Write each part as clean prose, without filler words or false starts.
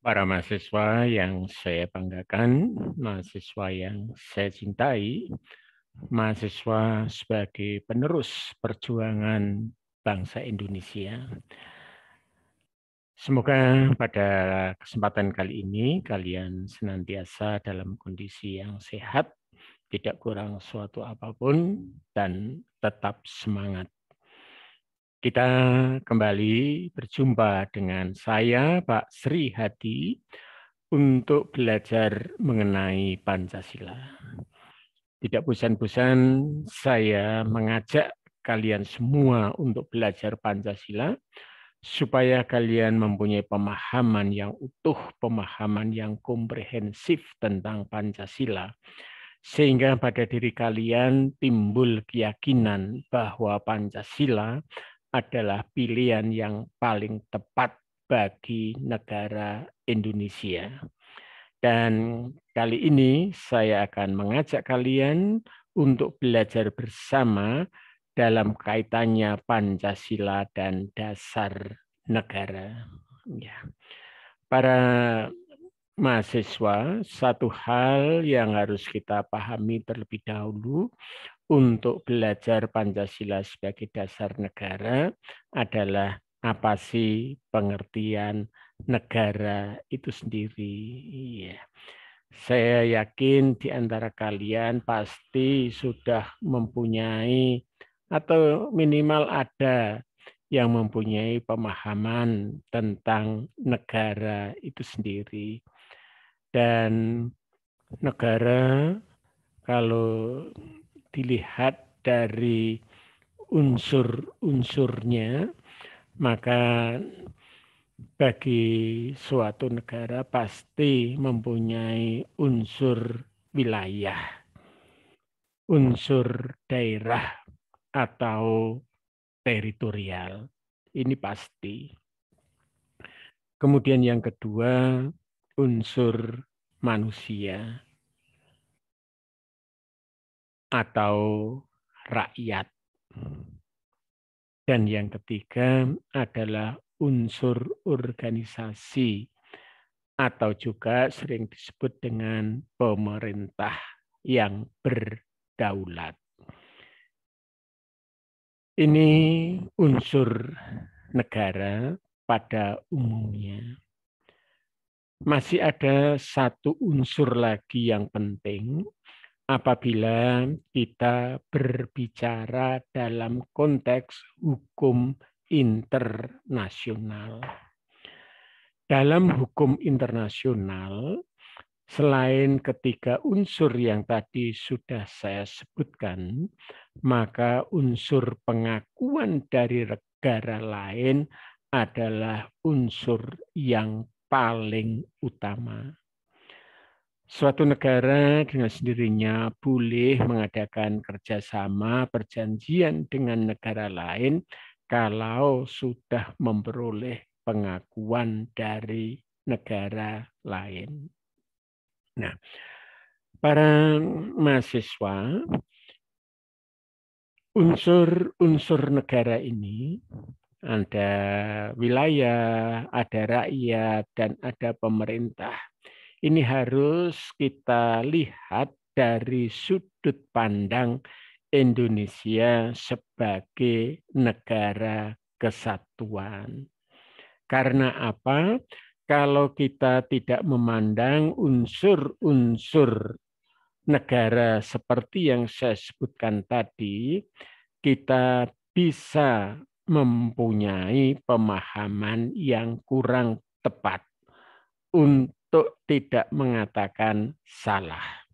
Para mahasiswa yang saya banggakan, mahasiswa yang saya cintai, mahasiswa sebagai penerus perjuangan bangsa Indonesia. Semoga pada kesempatan kali ini kalian senantiasa dalam kondisi yang sehat, tidak kurang suatu apapun, dan tetap semangat. Kita kembali berjumpa dengan saya, Pak Sri Hadi, untuk belajar mengenai Pancasila. Tidak bosan-bosan saya mengajak kalian semua untuk belajar Pancasila, supaya kalian mempunyai pemahaman yang utuh, pemahaman yang komprehensif tentang Pancasila, sehingga pada diri kalian timbul keyakinan bahwa Pancasila adalah pilihan yang paling tepat bagi negara Indonesia. Dan kali ini saya akan mengajak kalian untuk belajar bersama dalam kaitannya Pancasila dan dasar negara. Ya. Para mahasiswa, satu hal yang harus kita pahami terlebih dahulu untuk belajar Pancasila sebagai dasar negara adalah apa sih pengertian negara itu sendiri. Iya. Saya yakin di antara kalian pasti sudah mempunyai atau minimal ada yang mempunyai pemahaman tentang negara itu sendiri. Dan negara kalau dilihat dari unsur-unsurnya, maka bagi suatu negara pasti mempunyai unsur wilayah, unsur daerah atau teritorial. Ini pasti. Kemudian yang kedua, unsur manusia atau rakyat. Dan yang ketiga adalah unsur organisasi atau juga sering disebut dengan pemerintah yang berdaulat. Ini unsur negara pada umumnya. Masih ada satu unsur lagi yang penting apabila kita berbicara dalam konteks hukum internasional. Dalam hukum internasional, selain ketiga unsur yang tadi sudah saya sebutkan, maka unsur pengakuan dari negara lain adalah unsur yang paling utama. Suatu negara dengan sendirinya boleh mengadakan kerjasama perjanjian dengan negara lain kalau sudah memperoleh pengakuan dari negara lain. Nah, para mahasiswa, unsur-unsur negara ini ada wilayah, ada rakyat, dan ada pemerintah. Ini harus kita lihat dari sudut pandang Indonesia sebagai negara kesatuan. Karena apa? Kalau kita tidak memandang unsur-unsur negara seperti yang saya sebutkan tadi, kita bisa mempunyai pemahaman yang kurang tepat untuk tidak mengatakan salah.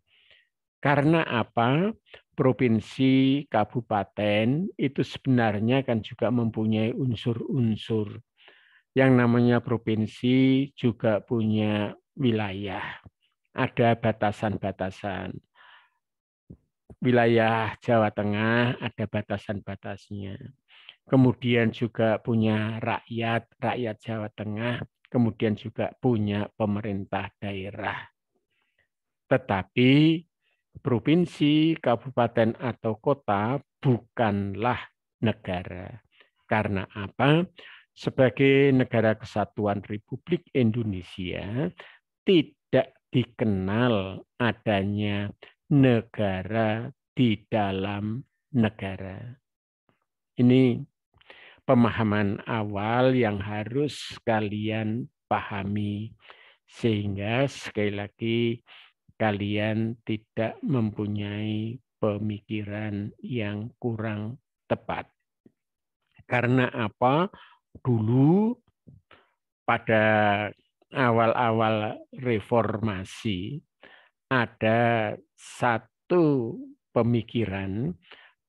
Karena apa? Provinsi, kabupaten itu sebenarnya kan juga mempunyai unsur-unsur. Yang namanya provinsi juga punya wilayah, ada batasan-batasan. Wilayah Jawa Tengah ada batasan-batasnya. Kemudian juga punya rakyat, rakyat Jawa Tengah, kemudian juga punya pemerintah daerah. Tetapi provinsi, kabupaten, atau kota bukanlah negara. Karena apa? sebagai negara kesatuan Republik Indonesia tidak dikenal adanya negara di dalam negara. Ini pemahaman awal yang harus kalian pahami, sehingga sekali lagi kalian tidak mempunyai pemikiran yang kurang tepat. Karena apa? Dulu pada awal-awal reformasi ada satu pemikiran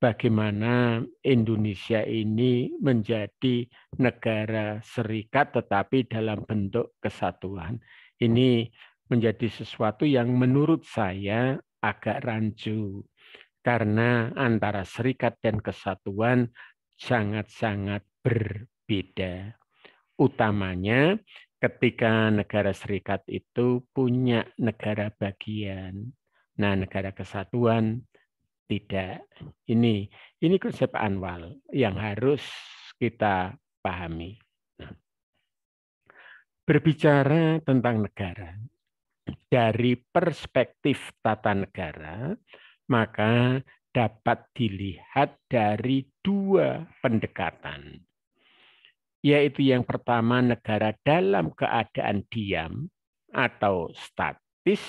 bagaimana Indonesia ini menjadi negara serikat tetapi dalam bentuk kesatuan. Ini menjadi sesuatu yang menurut saya agak rancu karena antara serikat dan kesatuan sangat-sangat berbeda. Utamanya ketika negara serikat itu punya negara bagian. Nah, negara kesatuan tidak. Ini konsep Anwar yang harus kita pahami. Nah, berbicara tentang negara dari perspektif tata negara, maka dapat dilihat dari dua pendekatan. Yaitu yang pertama, negara dalam keadaan diam atau statis,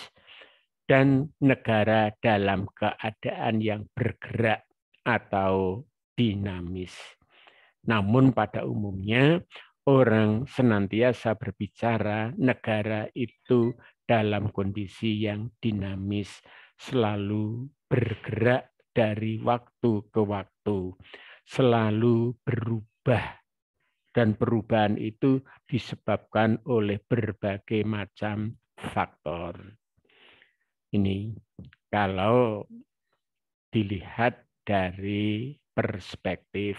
dan negara dalam keadaan yang bergerak atau dinamis. Namun pada umumnya orang senantiasa berbicara negara itu dalam kondisi yang dinamis, selalu bergerak dari waktu ke waktu, selalu berubah. Dan perubahan itu disebabkan oleh berbagai macam faktor. Ini kalau dilihat dari perspektif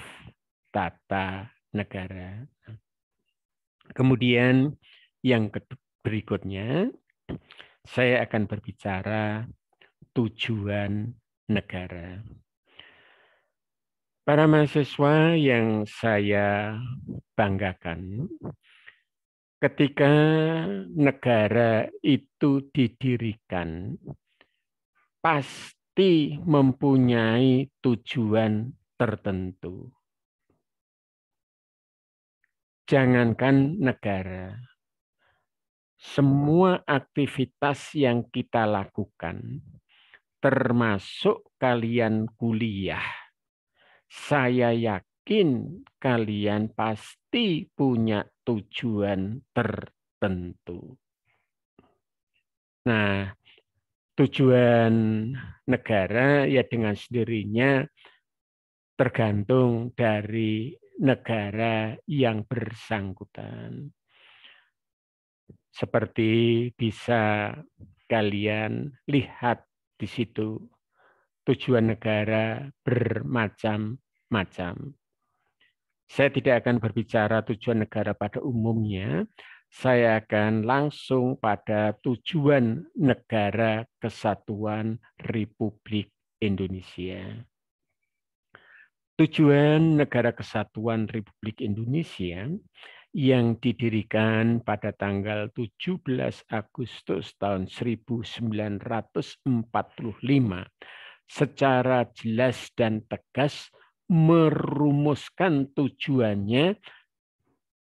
tata negara. Kemudian yang berikutnya, saya akan berbicara tujuan negara. Para mahasiswa yang saya banggakan, ketika negara itu didirikan, pasti mempunyai tujuan tertentu. Jangankan negara, semua aktivitas yang kita lakukan, termasuk kalian kuliah, saya yakin kalian pasti punya tujuan tertentu. Nah, tujuan negara ya dengan sendirinya tergantung dari negara yang bersangkutan. Seperti bisa kalian lihat di situ, tujuan negara bermacam-macam. Saya tidak akan berbicara tujuan negara pada umumnya, saya akan langsung pada tujuan negara kesatuan Republik Indonesia. Tujuan negara kesatuan Republik Indonesia yang didirikan pada tanggal 17 Agustus tahun 1945 secara jelas dan tegas merumuskan tujuannya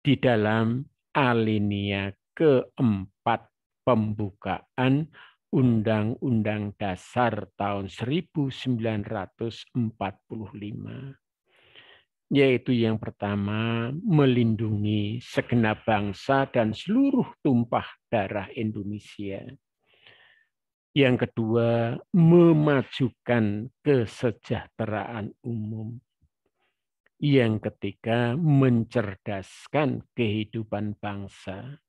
di dalam alinea keempat pembukaan Undang-Undang Dasar tahun 1945. Yaitu yang pertama, melindungi segenap bangsa dan seluruh tumpah darah Indonesia. Yang kedua, memajukan kesejahteraan umum. Yang ketiga, mencerdaskan kehidupan bangsa.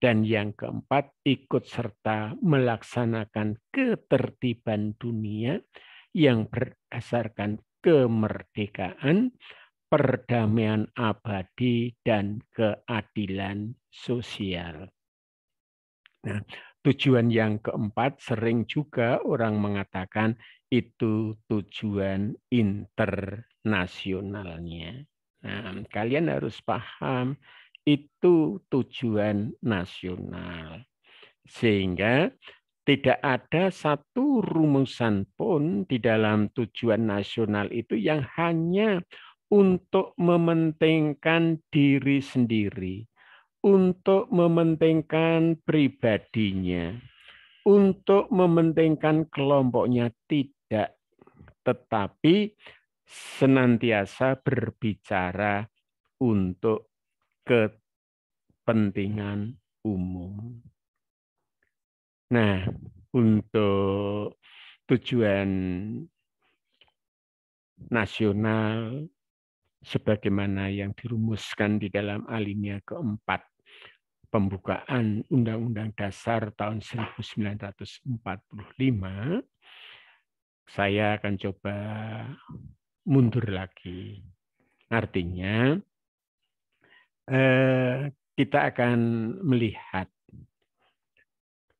Dan yang keempat, ikut serta melaksanakan ketertiban dunia yang berdasarkan kemerdekaan, perdamaian abadi, dan keadilan sosial. Nah, tujuan yang keempat sering juga orang mengatakan itu tujuan internasionalnya. Nah, kalian harus paham itu tujuan nasional. Sehingga tidak ada satu rumusan pun di dalam tujuan nasional itu yang hanya untuk mementingkan diri sendiri, untuk mementingkan pribadinya, untuk mementingkan kelompoknya, tidak, tetapi senantiasa berbicara untuk kepentingan umum. Nah, untuk tujuan nasional sebagaimana yang dirumuskan di dalam alinea keempat pembukaan Undang-Undang Dasar tahun 1945, saya akan coba mundur lagi. Artinya, kita akan melihat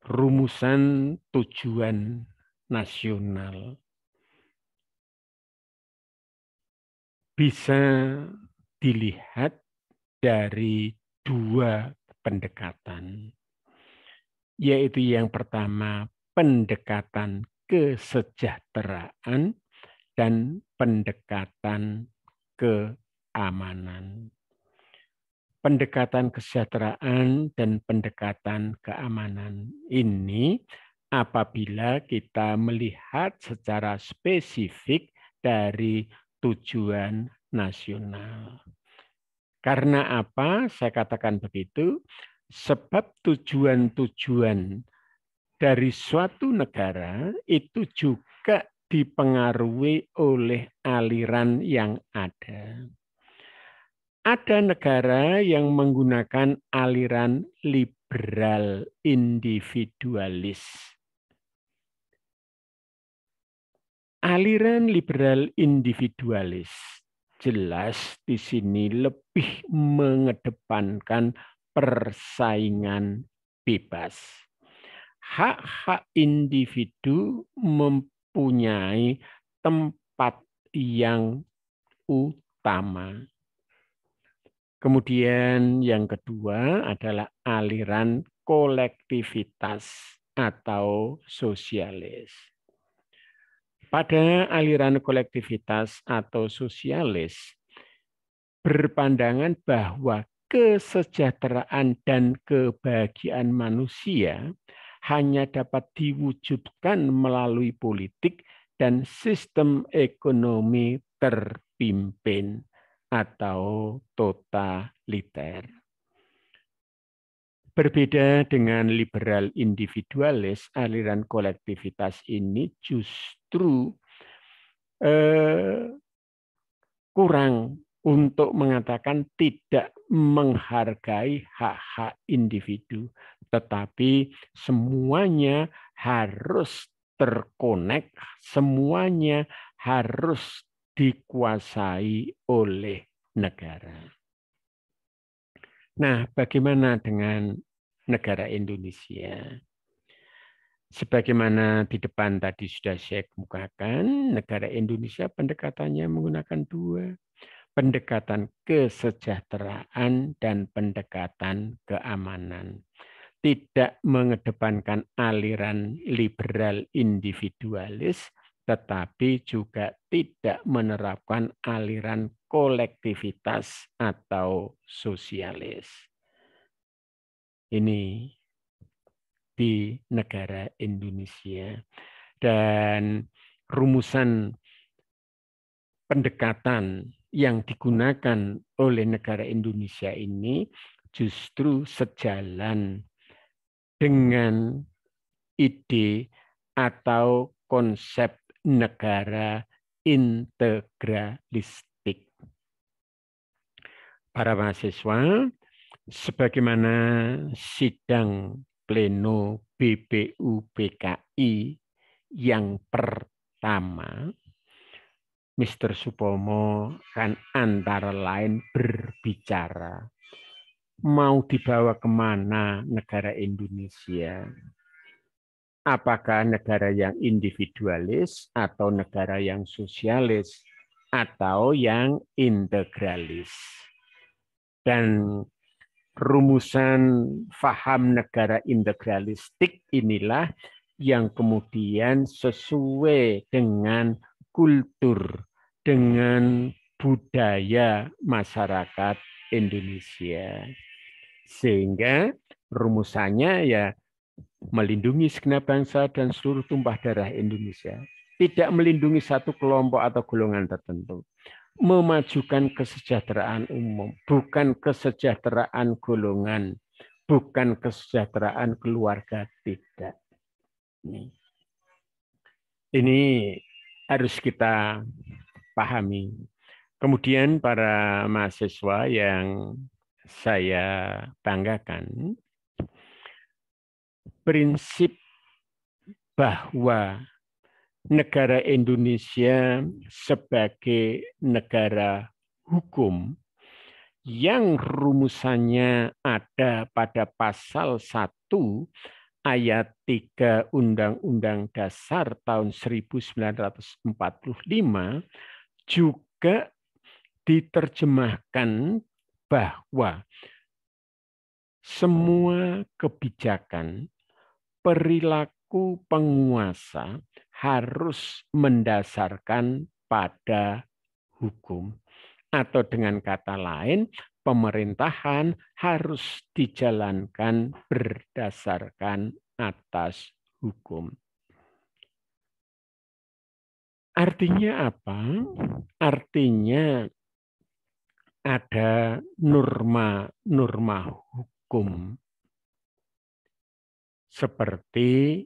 rumusan tujuan nasional bisa dilihat dari dua pendekatan, yaitu yang pertama pendekatan kesejahteraan dan pendekatan keamanan. Pendekatan kesejahteraan dan pendekatan keamanan ini apabila kita melihat secara spesifik dari tujuan nasional. Karena apa? Saya katakan begitu, sebab tujuan-tujuan dari suatu negara itu juga dipengaruhi oleh aliran yang ada. Ada negara yang menggunakan aliran liberal individualis. Aliran liberal individualis jelas di sini lebih mengedepankan persaingan bebas. Hak-hak individu mempunyai tempat yang utama. Kemudian yang kedua adalah aliran kolektivitas atau sosialis. Pada aliran kolektivitas atau sosialis, berpandangan bahwa kesejahteraan dan kebahagiaan manusia hanya dapat diwujudkan melalui politik dan sistem ekonomi terpimpin atau totaliter. Berbeda dengan liberal individualis, aliran kolektivitas ini justru kurang untuk mengatakan tidak menghargai hak-hak individu, tetapi semuanya harus terkonek, semuanya harus dikuasai oleh negara. Nah, bagaimana dengan negara Indonesia? Sebagaimana di depan tadi sudah saya kemukakan, negara Indonesia pendekatannya menggunakan dua, pendekatan kesejahteraan dan pendekatan keamanan. Tidak mengedepankan aliran liberal individualis, tetapi juga tidak menerapkan aliran kolektivitas atau sosialis. Ini di negara Indonesia. Dan rumusan pendekatan yang digunakan oleh negara Indonesia ini justru sejalan dengan ide atau konsep negara integralistik. Para mahasiswa, sebagaimana sidang pleno BPUPKI yang pertama, Mr. Supomo kan antara lain berbicara mau dibawa kemana negara Indonesia. Apakah negara yang individualis atau negara yang sosialis? atau yang integralis. Dan rumusan faham negara integralistik inilah yang kemudian sesuai dengan kultur, dengan budaya masyarakat Indonesia. Sehingga rumusannya ya melindungi segenap bangsa dan seluruh tumpah darah Indonesia. Tidak melindungi satu kelompok atau golongan tertentu. Memajukan kesejahteraan umum, bukan kesejahteraan golongan, bukan kesejahteraan keluarga, tidak. Ini harus kita pahami. Kemudian para mahasiswa yang saya banggakan, prinsip bahwa negara Indonesia sebagai negara hukum yang rumusannya ada pada pasal 1 ayat 3 Undang-Undang Dasar tahun 1945 juga diterjemahkan bahwa semua kebijakan perilaku penguasa harus mendasarkan pada hukum. Atau dengan kata lain, pemerintahan harus dijalankan berdasarkan atas hukum. Artinya apa? Artinya ada norma-norma hukum seperti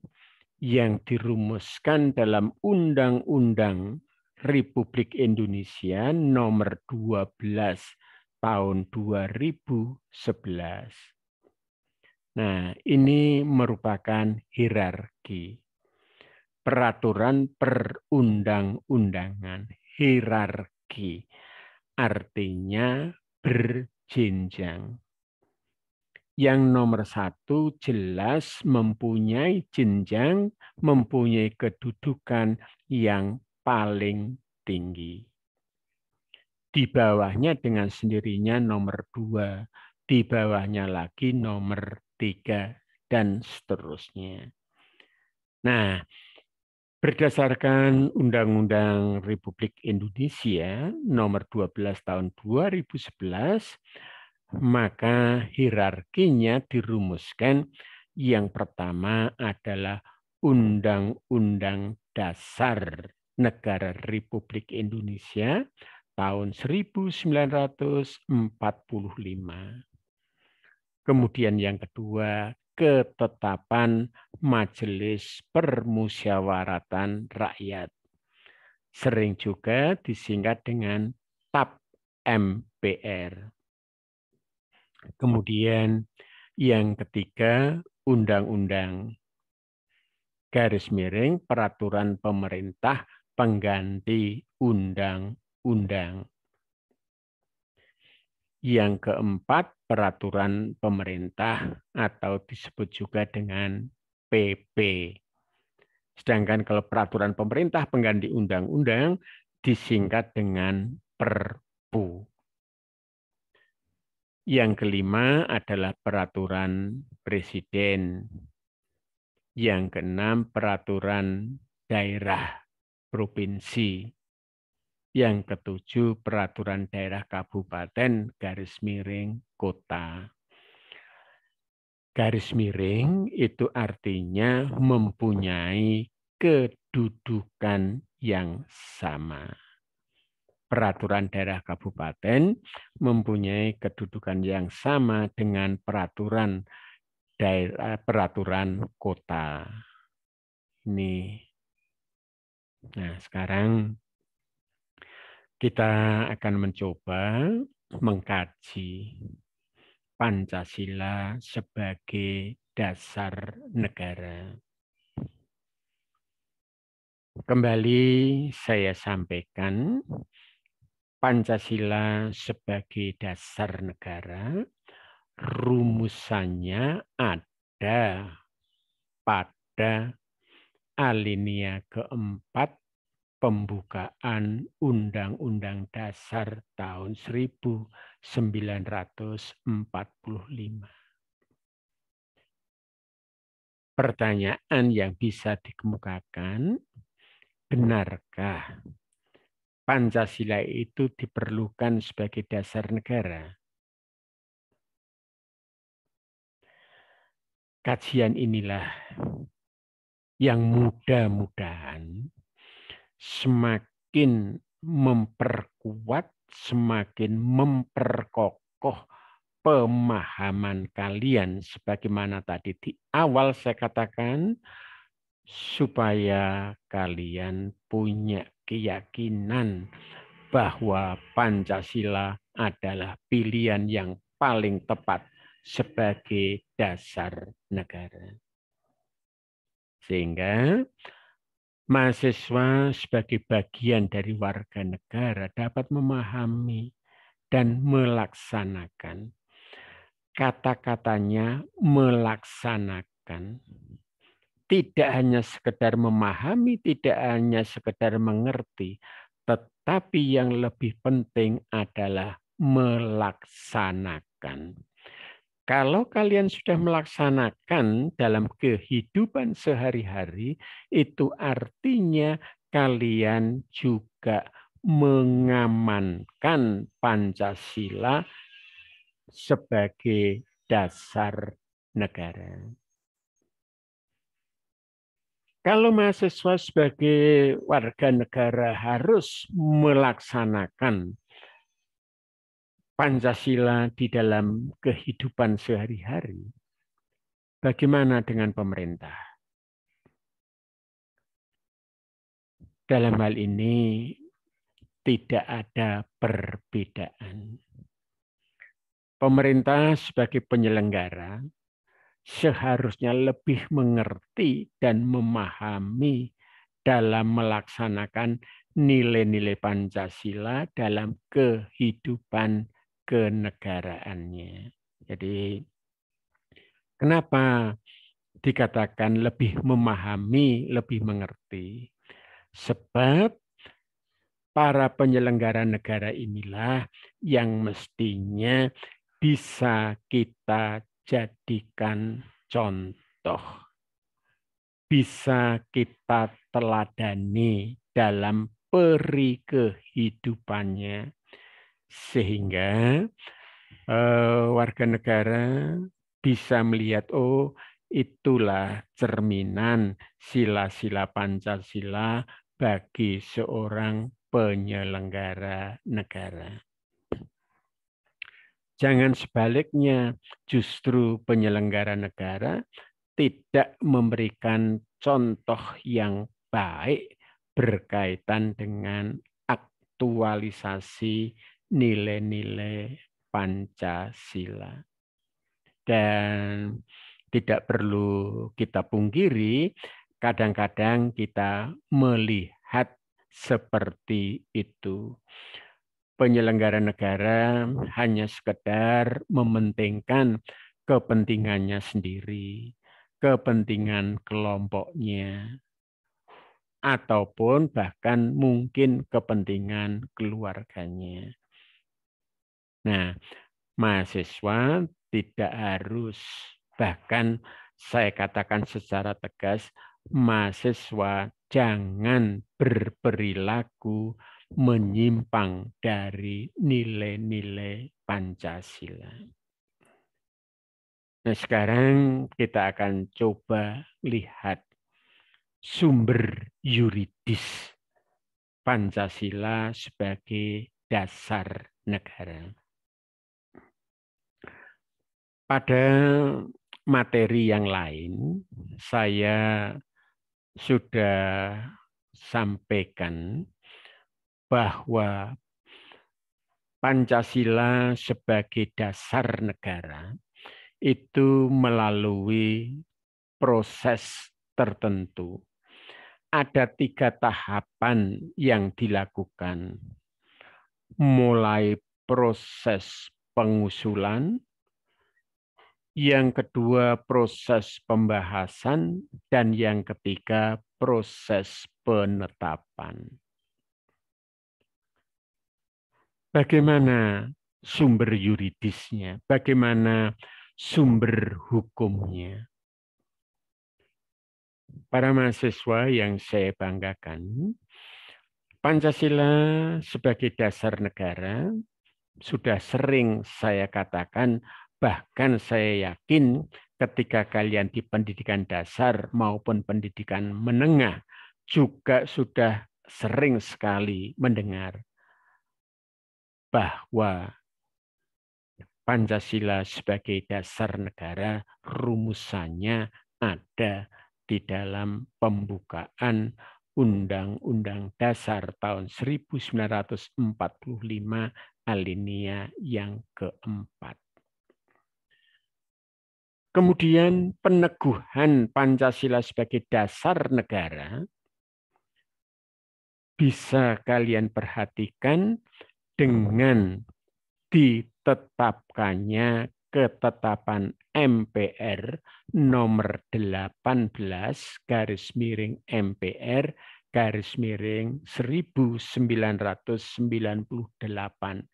yang dirumuskan dalam Undang-Undang Republik Indonesia nomor 12 tahun 2011. Nah, ini merupakan hierarki. Peraturan perundang-undangan, hierarki. Artinya berjenjang. Yang nomor 1 jelas mempunyai jenjang, mempunyai kedudukan yang paling tinggi. Di bawahnya dengan sendirinya nomor 2, di bawahnya lagi nomor 3, dan seterusnya. Nah, berdasarkan Undang-Undang Republik Indonesia nomor 12 tahun 2011, maka hierarkinya dirumuskan. Yang pertama adalah Undang-Undang Dasar Negara Republik Indonesia tahun 1945. Kemudian yang kedua, ketetapan Majelis Permusyawaratan Rakyat. Sering juga disingkat dengan TAP MPR. Kemudian yang ketiga, undang-undang garis miring peraturan pemerintah pengganti undang-undang. Yang keempat, peraturan pemerintah atau disebut juga dengan PP. Sedangkan kalau peraturan pemerintah pengganti undang-undang disingkat dengan Perpu. Yang kelima adalah peraturan presiden. Yang keenam, peraturan daerah provinsi. Yang ketujuh, peraturan daerah kabupaten garis miring kota. Garis miring itu artinya mempunyai kedudukan yang sama. Peraturan daerah kabupaten mempunyai kedudukan yang sama dengan peraturan daerah, peraturan kota. Ini. Nah, sekarang kita akan mencoba mengkaji Pancasila sebagai dasar negara. Kembali saya sampaikan, Pancasila sebagai dasar negara, rumusannya ada pada alinea keempat pembukaan Undang-Undang Dasar tahun 1945. Pertanyaan yang bisa dikemukakan, benarkah Pancasila itu diperlukan sebagai dasar negara? Kajian inilah yang mudah-mudahan semakin memperkuat, semakin memperkokoh pemahaman kalian sebagaimana tadi di awal saya katakan, supaya kalian punya keyakinan bahwa Pancasila adalah pilihan yang paling tepat sebagai dasar negara. Sehingga mahasiswa sebagai bagian dari warga negara dapat memahami dan melaksanakan. Kata-katanya melaksanakan. Tidak hanya sekedar memahami, tidak hanya sekedar mengerti, tetapi yang lebih penting adalah melaksanakan. Kalau kalian sudah melaksanakan dalam kehidupan sehari-hari, itu artinya kalian juga mengamankan Pancasila sebagai dasar negara. Kalau mahasiswa sebagai warga negara harus melaksanakan Pancasila di dalam kehidupan sehari-hari, bagaimana dengan pemerintah? Dalam hal ini tidak ada perbedaan. Pemerintah sebagai penyelenggara seharusnya lebih mengerti dan memahami dalam melaksanakan nilai-nilai Pancasila dalam kehidupan kenegaraannya. Jadi, kenapa dikatakan lebih memahami, lebih mengerti? Sebab para penyelenggara negara inilah yang mestinya bisa kita jadikan contoh, bisa kita teladani dalam peri kehidupannya, sehingga warga negara bisa melihat, oh itulah cerminan sila-sila Pancasila bagi seorang penyelenggara negara. Jangan sebaliknya, justru penyelenggara negara tidak memberikan contoh yang baik berkaitan dengan aktualisasi nilai-nilai Pancasila. Dan tidak perlu kita pungkiri, kadang-kadang kita melihat seperti itu. Penyelenggara negara hanya sekedar mementingkan kepentingannya sendiri, kepentingan kelompoknya, ataupun bahkan mungkin kepentingan keluarganya. Nah, mahasiswa tidak harus, bahkan saya katakan secara tegas, mahasiswa jangan berperilaku menyimpang dari nilai-nilai Pancasila. Nah, sekarang kita akan coba lihat sumber yuridis Pancasila sebagai dasar negara. Pada materi yang lain, saya sudah sampaikan bahwa Pancasila sebagai dasar negara itu melalui proses tertentu. Ada 3 tahapan yang dilakukan, mulai proses pengusulan, yang kedua proses pembahasan, dan yang ketiga proses penetapan. Bagaimana sumber yuridisnya? Bagaimana sumber hukumnya? Para mahasiswa yang saya banggakan, Pancasila sebagai dasar negara sudah sering saya katakan, bahkan saya yakin ketika kalian di pendidikan dasar maupun pendidikan menengah juga sudah sering sekali mendengar bahwa Pancasila sebagai dasar negara rumusannya ada di dalam pembukaan Undang-Undang Dasar tahun 1945 alinea yang keempat. Kemudian peneguhan Pancasila sebagai dasar negara bisa kalian perhatikan dengan ditetapkannya ketetapan MPR nomor 18/MPR /1998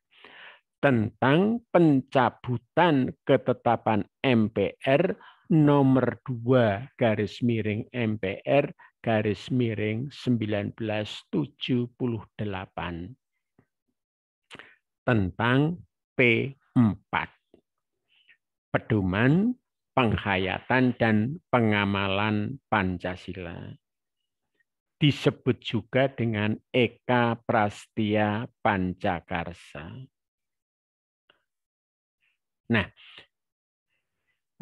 tentang pencabutan ketetapan MPR nomor 2/MPR /1978 tentang P4, pedoman, penghayatan, dan pengamalan Pancasila. Disebut juga dengan Eka Prastia Pancakarsa. Nah,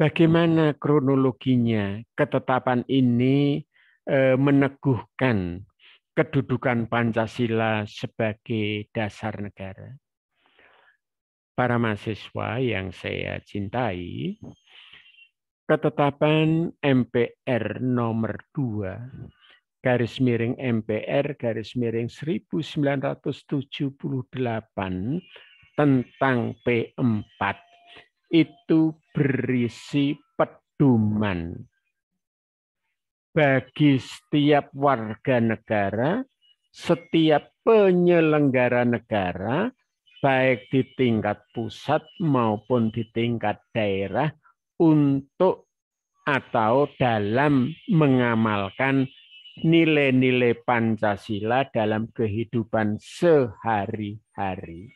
bagaimana kronologinya? Ketetapan ini meneguhkan kedudukan Pancasila sebagai dasar negara. Para mahasiswa yang saya cintai, ketetapan MPR nomor 2/MPR /1978 tentang P4 itu berisi pedoman bagi setiap warga negara, setiap penyelenggara negara, baik di tingkat pusat maupun di tingkat daerah, untuk atau dalam mengamalkan nilai-nilai Pancasila dalam kehidupan sehari-hari.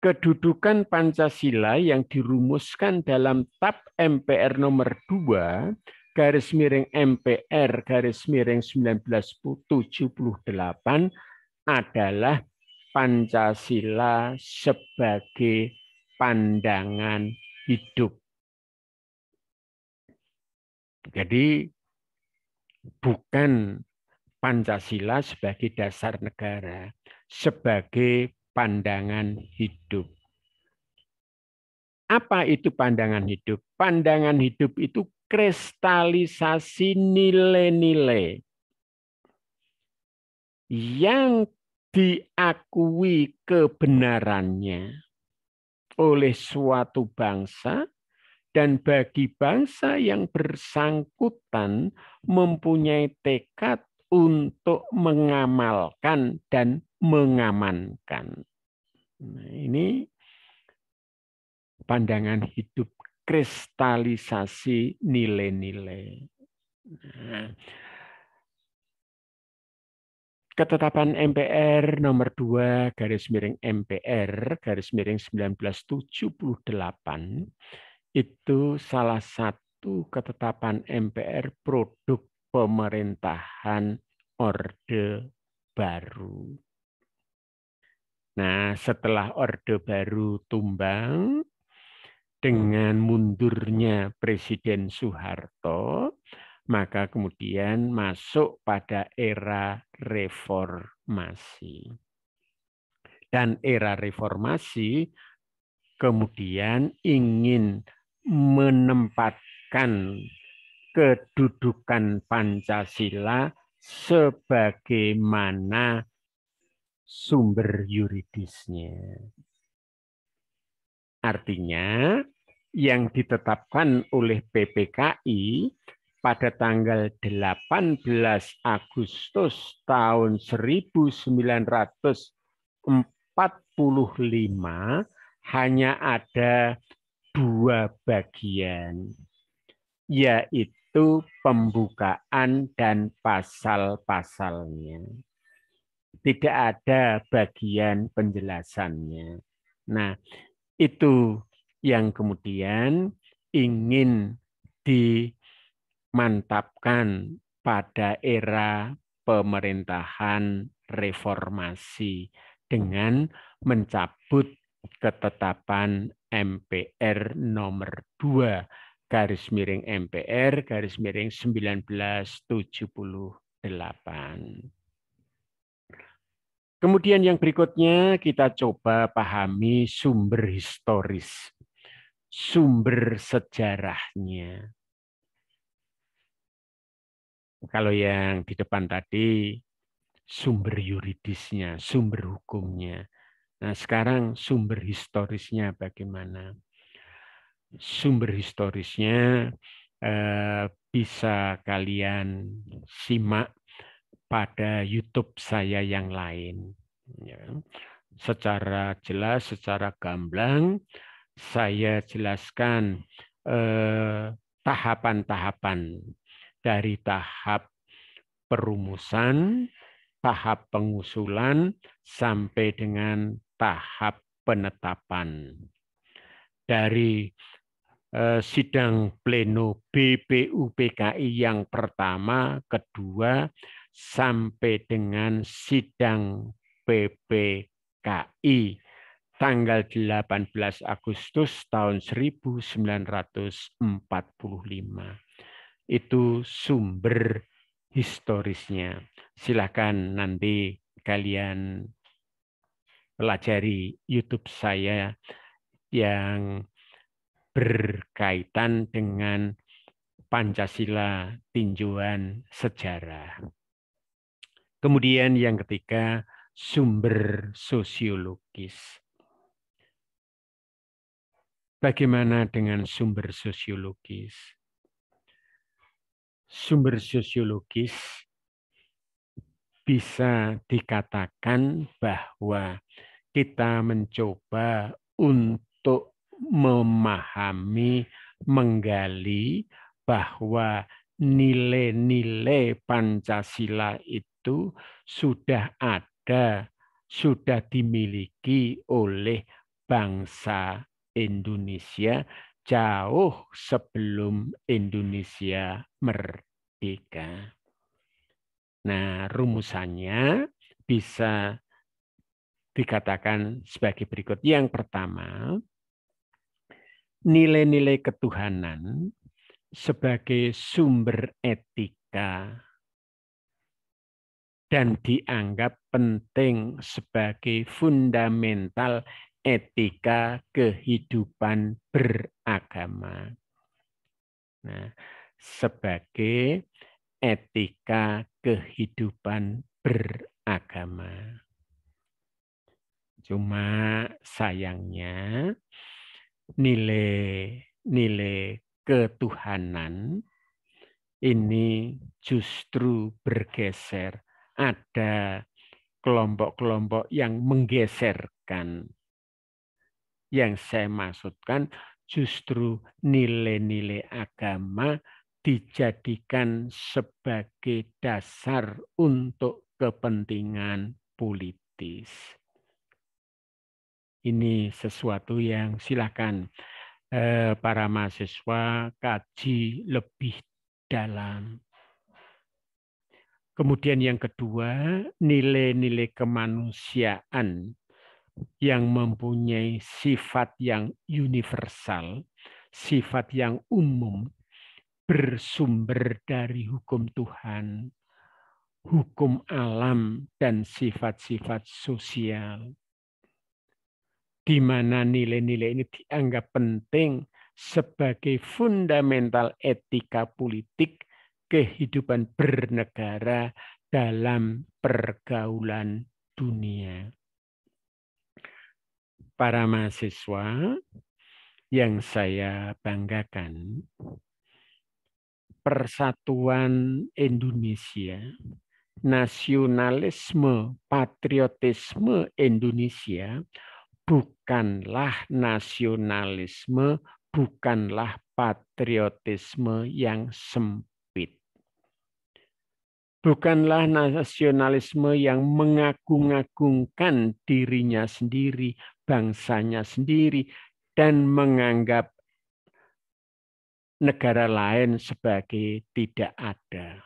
Kedudukan Pancasila yang dirumuskan dalam TAP MPR nomor 2/MPR /1978 adalah Pancasila sebagai pandangan hidup. Jadi bukan Pancasila sebagai dasar negara, sebagai pandangan hidup. Apa itu pandangan hidup? Pandangan hidup itu kristalisasi nilai-nilai yang diakui kebenarannya oleh suatu bangsa, dan bagi bangsa yang bersangkutan mempunyai tekad untuk mengamalkan dan mengamankan. Nah, ini pandangan hidup, kristalisasi nilai-nilai. Nah, ketetapan MPR nomor 2/MPR /1978 itu salah satu ketetapan MPR produk pemerintahan Orde Baru. Nah, setelah Orde Baru tumbang dengan mundurnya Presiden Soeharto, maka kemudian masuk pada era reformasi. Dan era reformasi kemudian ingin menempatkan kedudukan Pancasila sebagaimana sumber yuridisnya. Artinya, yang ditetapkan oleh PPKI pada tanggal 18 Agustus tahun 1945 hanya ada 2 bagian, yaitu pembukaan dan pasal-pasalnya. Tidak ada bagian penjelasannya. Nah, itu yang kemudian ingin dimantapkan pada era pemerintahan reformasi dengan mencabut ketetapan MPR nomor 2 garis miring MPR garis miring 1978. Kemudian yang berikutnya kita coba pahami sumber historis, sumber sejarahnya. Kalau yang di depan tadi sumber yuridisnya, sumber hukumnya. Nah, sekarang sumber historisnya bagaimana? Sumber historisnya bisa kalian simak pada YouTube saya yang lain. Ya. Secara jelas, secara gamblang, saya jelaskan tahapan-tahapan dari tahap perumusan, tahap pengusulan, sampai dengan tahap penetapan. Dari sidang pleno BPUPKI yang pertama, kedua, sampai dengan sidang PPKI tanggal 18 Agustus tahun 1945. Itu sumber historisnya. Silakan nanti kalian pelajari YouTube saya yang berkaitan dengan Pancasila tinjauan sejarah. Kemudian yang ketiga, sumber sosiologis. Bagaimana dengan sumber sosiologis? Sumber sosiologis bisa dikatakan bahwa kita mencoba untuk memahami, menggali bahwa nilai-nilai Pancasila itu sudah ada, sudah dimiliki oleh bangsa Indonesia jauh sebelum Indonesia merdeka. Nah, rumusannya bisa dikatakan sebagai berikut. Yang pertama, nilai-nilai ketuhanan sebagai sumber etika dan dianggap penting sebagai fundamental etika kehidupan beragama. Nah, sebagai etika kehidupan beragama. Cuma sayangnya nilai ketuhanan ini justru bergeser. Ada kelompok-kelompok yang menggeserkan. Yang saya maksudkan justru nilai-nilai agama dijadikan sebagai dasar untuk kepentingan politis. Ini sesuatu yang silakan para mahasiswa kaji lebih dalam. Kemudian yang kedua, nilai-nilai kemanusiaan yang mempunyai sifat yang universal, sifat yang umum, bersumber dari hukum Tuhan, hukum alam, dan sifat-sifat sosial. Di mana nilai-nilai ini dianggap penting sebagai fundamental etika politik kehidupan bernegara dalam pergaulan dunia. Para mahasiswa yang saya banggakan, persatuan Indonesia nasionalisme, patriotisme Indonesia bukanlah nasionalisme, bukanlah patriotisme yang sempit. Bukanlah nasionalisme yang mengagung-agungkan dirinya sendiri, bangsanya sendiri, dan menganggap negara lain sebagai tidak ada.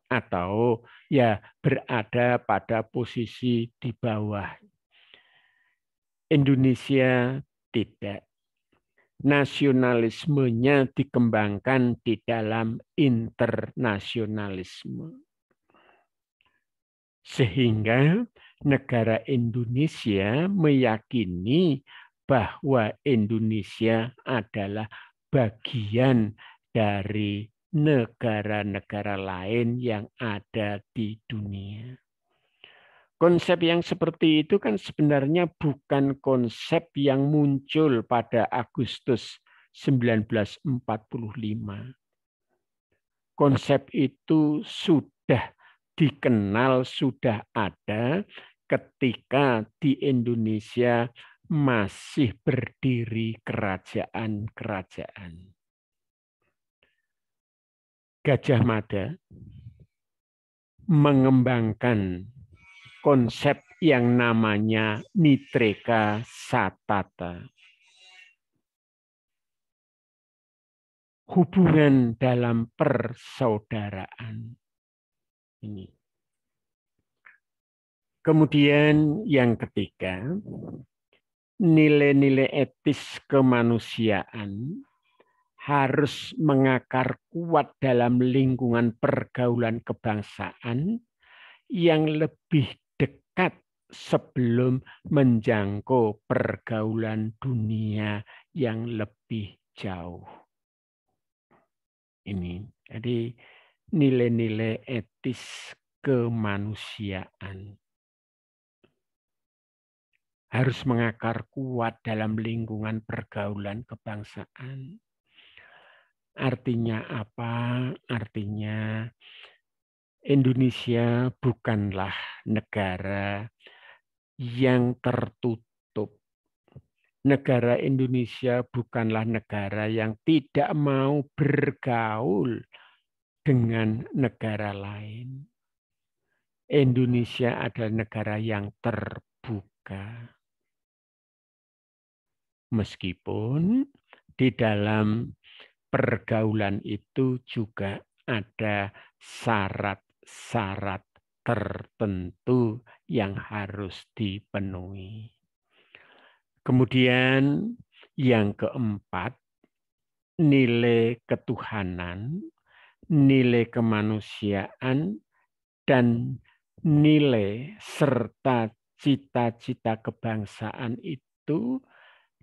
Atau ya berada pada posisi di bawah. Indonesia tidak. Nasionalismenya dikembangkan di dalam internasionalisme. Sehingga negara Indonesia meyakini bahwa Indonesia adalah bagian dari negara-negara lain yang ada di dunia. Konsep yang seperti itu kan sebenarnya bukan konsep yang muncul pada Agustus 1945. Konsep itu sudah dikenal, sudah ada ketika di Indonesia masih berdiri kerajaan-kerajaan. Gajah Mada mengembangkan konsep yang namanya Nitreka Satata. Hubungan dalam persaudaraan. Ini. Kemudian yang ketiga, nilai-nilai etis kemanusiaan harus mengakar kuat dalam lingkungan pergaulan kebangsaan yang lebih dekat sebelum menjangkau pergaulan dunia yang lebih jauh. Ini, jadi nilai-nilai etis kemanusiaan harus mengakar kuat dalam lingkungan pergaulan kebangsaan. Artinya apa? Artinya Indonesia bukanlah negara yang tertutup. Negara Indonesia bukanlah negara yang tidak mau bergaul dengan negara lain. Indonesia adalah negara yang terbuka. Meskipun di dalam pergaulan itu juga ada syarat-syarat tertentu yang harus dipenuhi. Kemudian yang keempat, nilai ketuhanan, nilai kemanusiaan, dan nilai serta cita-cita kebangsaan itu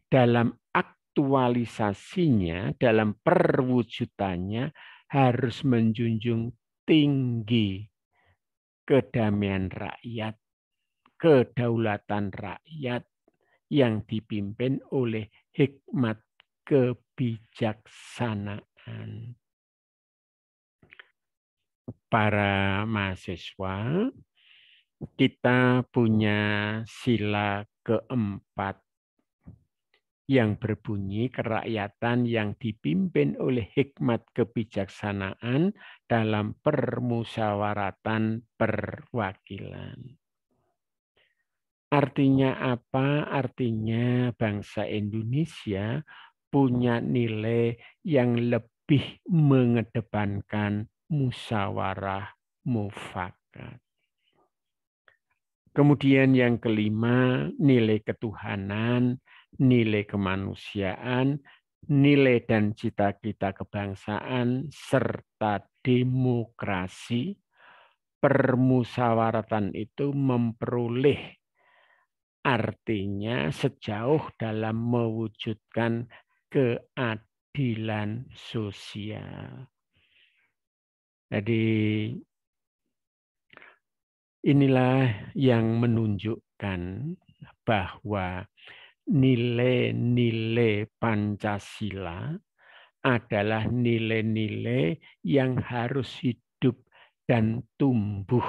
dalam aktualisasinya, dalam perwujudannya harus menjunjung tinggi kedamaian rakyat, kedaulatan rakyat yang dipimpin oleh hikmat kebijaksanaan. Para mahasiswa, kita punya sila keempat yang berbunyi kerakyatan yang dipimpin oleh hikmat kebijaksanaan dalam permusyawaratan perwakilan. Artinya apa? Artinya bangsa Indonesia punya nilai yang lebih mengedepankan musyawarah mufakat. Kemudian yang kelima, nilai ketuhanan, nilai kemanusiaan, nilai dan cita-cita kebangsaan, serta demokrasi. Permusyawaratan itu memperoleh artinya sejauh dalam mewujudkan keadilan sosial. Jadi inilah yang menunjukkan bahwa nilai-nilai Pancasila adalah nilai-nilai yang harus hidup dan tumbuh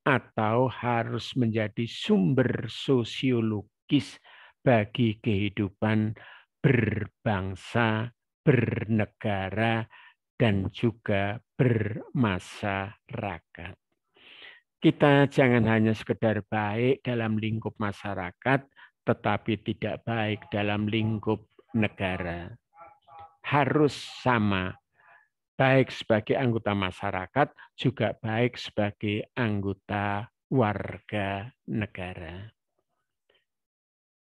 atau harus menjadi sumber sosiologis bagi kehidupan berbangsa, bernegara, dan juga bermasyarakat. Kita jangan hanya sekedar baik dalam lingkup masyarakat, tetapi tidak baik dalam lingkup negara. Harus sama, baik sebagai anggota masyarakat, juga baik sebagai anggota warga negara.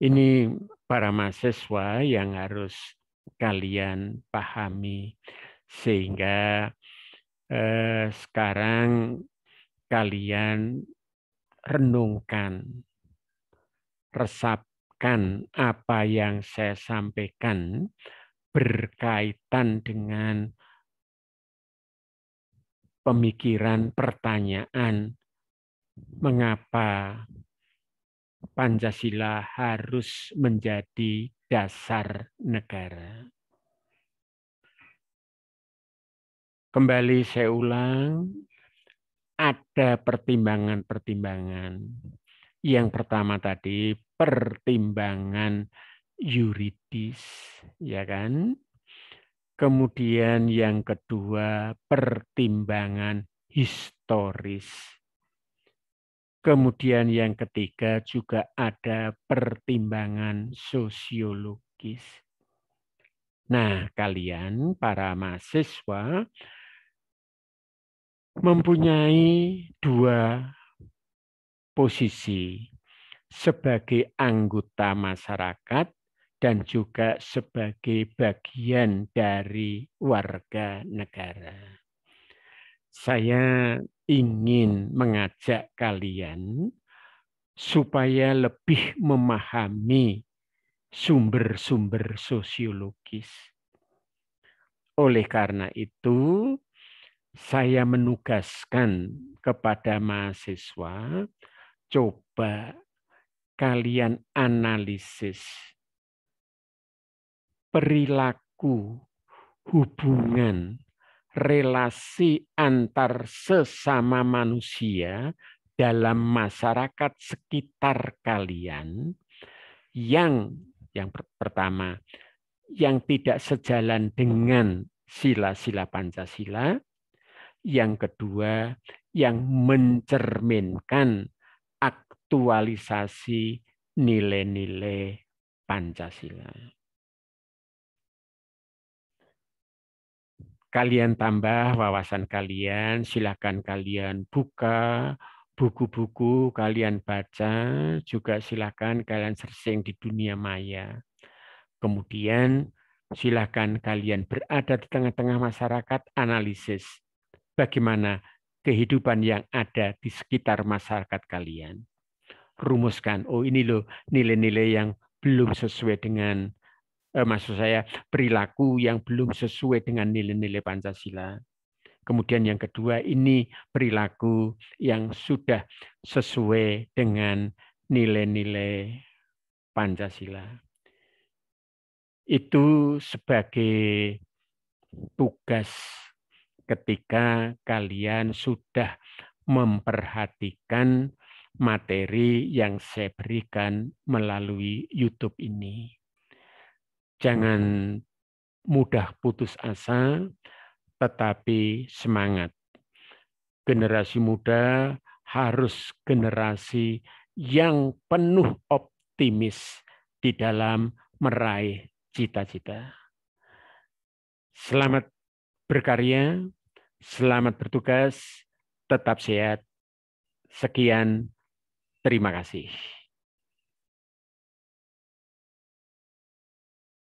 Ini para mahasiswa yang harus kalian pahami, sehingga sekarang kalian renungkan, resapkan apa yang saya sampaikan berkaitan dengan pemikiran, pertanyaan, mengapa Pancasila harus menjadi dasar negara. Kembali saya ulang, ada pertimbangan-pertimbangan. Yang pertama tadi pertimbangan yuridis, ya kan? Kemudian yang kedua pertimbangan historis. Kemudian yang ketiga juga ada pertimbangan sosiologis. Nah, kalian para mahasiswa mempunyai dua posisi sebagai anggota masyarakat dan juga sebagai bagian dari warga negara. Saya ingin mengajak kalian supaya lebih memahami sumber-sumber sosiologis. Oleh karena itu, saya menugaskan kepada mahasiswa, coba kalian analisis perilaku, hubungan, relasi antar sesama manusia dalam masyarakat sekitar kalian yang pertama, yang tidak sejalan dengan sila-sila Pancasila, yang kedua, yang mencerminkan aktualisasi nilai-nilai Pancasila. Kalian tambah wawasan kalian, silakan kalian buka buku-buku, kalian baca, juga silakan kalian searching di dunia maya. Kemudian silakan kalian berada di tengah-tengah masyarakat, analisis bagaimana kehidupan yang ada di sekitar masyarakat kalian. Rumuskan, oh ini loh nilai-nilai yang belum sesuai dengan, maksud saya perilaku yang belum sesuai dengan nilai-nilai Pancasila. Kemudian yang kedua, ini perilaku yang sudah sesuai dengan nilai-nilai Pancasila. Itu sebagai tugas ketika kalian sudah memperhatikan materi yang saya berikan melalui YouTube ini. Jangan mudah putus asa, tetapi semangat. Generasi muda harus generasi yang penuh optimis di dalam meraih cita-cita. Selamat berkarya, selamat bertugas, tetap sehat. Sekian, terima kasih.